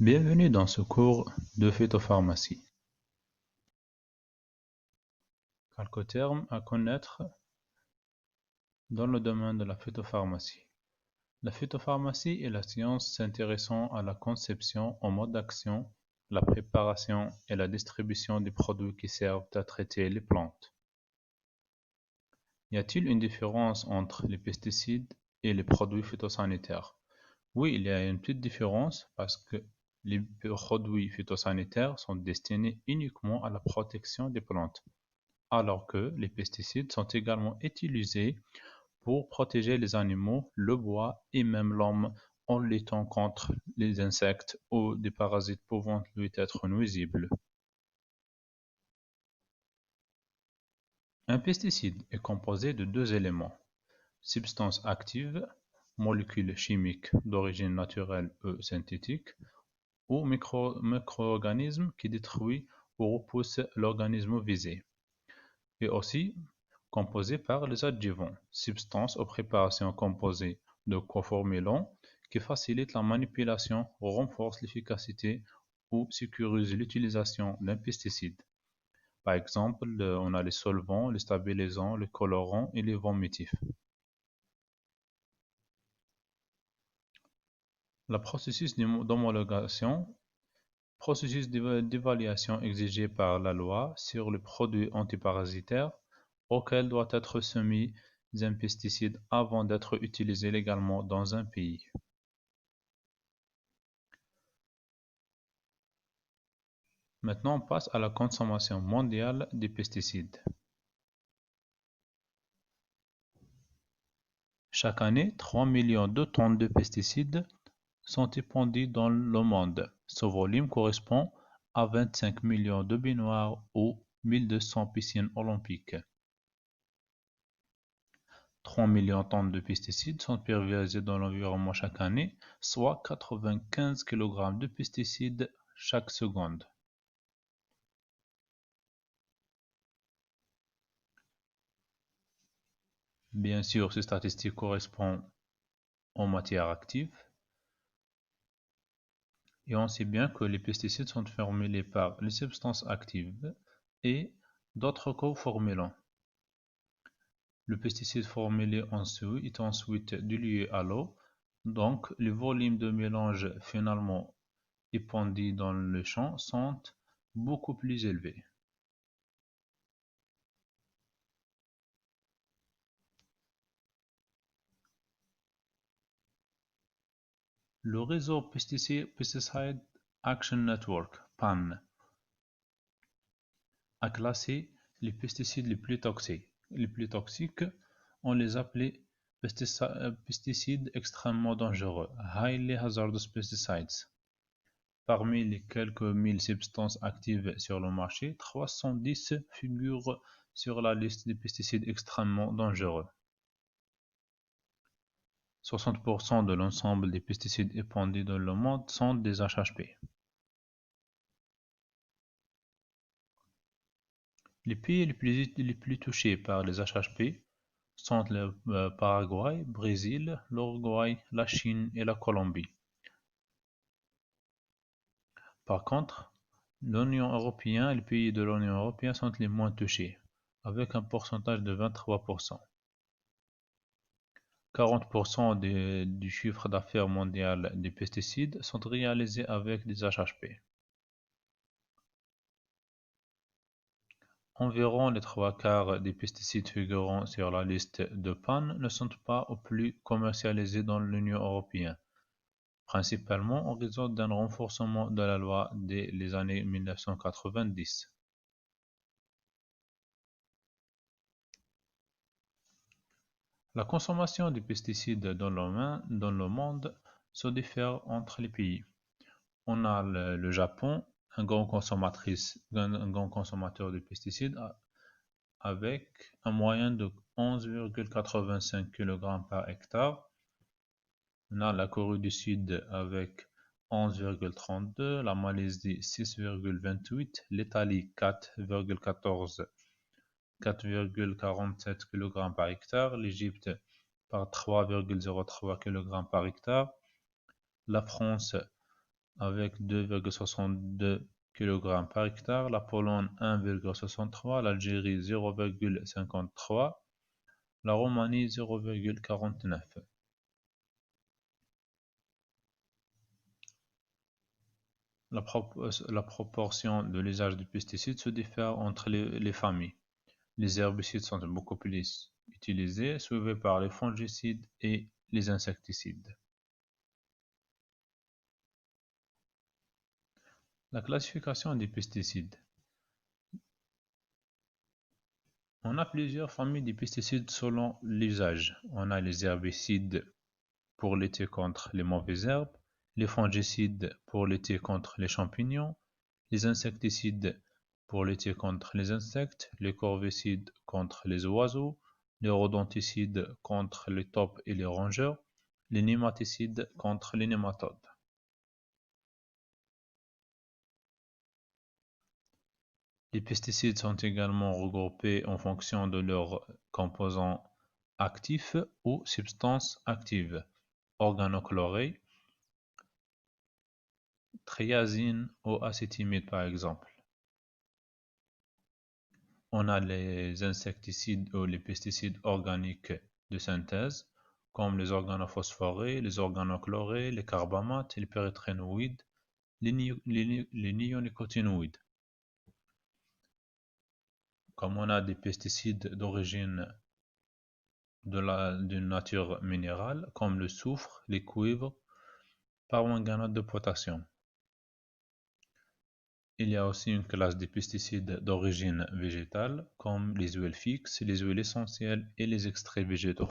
Bienvenue dans ce cours de phytopharmacie. Quelques termes à connaître dans le domaine de la phytopharmacie. La phytopharmacie est la science s'intéressant à la conception, au mode d'action, la préparation et la distribution des produits qui servent à traiter les plantes. Y a-t-il une différence entre les pesticides et les produits phytosanitaires? Oui, il y a une petite différence parce que les produits phytosanitaires sont destinés uniquement à la protection des plantes, alors que les pesticides sont également utilisés pour protéger les animaux, le bois et même l'homme en luttant contre les insectes ou des parasites pouvant lui être nuisibles. Un pesticide est composé de deux éléments: substance active, molécule chimique d'origine naturelle ou synthétique, ou micro-organisme qui détruit ou repousse l'organisme visé, et aussi composé par les adjuvants, substances ou préparations composées de coformulants qui facilitent la manipulation, renforcent l'efficacité ou sécurisent l'utilisation d'un pesticide. Par exemple, on a les solvants, les stabilisants, les colorants et les vomitifs. Le processus d'homologation, processus d'évaluation exigé par la loi sur les produits antiparasitaires auquel doit être soumis un pesticide avant d'être utilisé légalement dans un pays. Maintenant, on passe à la consommation mondiale des pesticides. Chaque année, 3 millions de tonnes de pesticides sont épandues dans le monde. Ce volume correspond à 25 millions de baignoires ou 1200 piscines olympiques. 3 millions de tonnes de pesticides sont pulvérisés dans l'environnement chaque année, soit 95 kg de pesticides chaque seconde. Bien sûr, ces statistiques correspondent aux matières actives, et on sait bien que les pesticides sont formulés par les substances actives et d'autres coformulants. Le pesticide formulé est ensuite dilué à l'eau, donc les volumes de mélange finalement épandus dans le champ sont beaucoup plus élevés. Le réseau Pesticide Action Network (PAN) a classé les pesticides les plus toxiques, on les appelait pesticides extrêmement dangereux, Highly Hazardous Pesticides. Parmi les quelques 1000 substances actives sur le marché, 310 figurent sur la liste des pesticides extrêmement dangereux. 60% de l'ensemble des pesticides épandus dans le monde sont des HHP. Les pays les plus touchés par les HHP sont le Paraguay, Brésil, l'Uruguay, la Chine et la Colombie. Par contre, l'Union européenne et les pays de l'Union européenne sont les moins touchés, avec un pourcentage de 23%. 40% du chiffre d'affaires mondial des pesticides sont réalisés avec des HHP. Environ les trois quarts des pesticides figurant sur la liste de PAN ne sont pas ou plus commercialisés dans l'Union européenne, principalement en raison d'un renforcement de la loi dès les années 1990. La consommation de pesticides dans le monde se diffère entre les pays. On a le Japon, un grand consommateur de pesticides, avec un moyen de 11,85 kg par hectare. On a la Corée du Sud avec 11,32, la Malaisie 6,28, l'Italie 4,47 kg par hectare, l'Égypte par 3,03 kg par hectare, la France avec 2,62 kg par hectare, la Pologne 1,63, l'Algérie 0,53, la Roumanie 0,49. La proportion de l'usage de pesticides se diffère entre les familles. Les herbicides sont beaucoup plus utilisés, suivis par les fongicides et les insecticides. La classification des pesticides. On a plusieurs familles de pesticides selon l'usage. On a les herbicides pour lutter contre les mauvaises herbes, les fongicides pour lutter contre les champignons, les insecticides pour lutter contre les insectes, les corvicides contre les oiseaux, les rodenticides contre les taupes et les rongeurs, les nématicides contre les nématodes. Les pesticides sont également regroupés en fonction de leurs composants actifs ou substances actives, organochlorés, triazine ou acétamide par exemple. On a les insecticides ou les pesticides organiques de synthèse, comme les organophosphorés, les organochlorés, les carbamates, les pyréthrinoïdes, les néonicotinoïdes. Comme on a des pesticides d'origine d'une nature minérale, comme le soufre, les cuivres, permanganate de potassium. Il y a aussi une classe de pesticides d'origine végétale, comme les huiles fixes, les huiles essentielles et les extraits végétaux.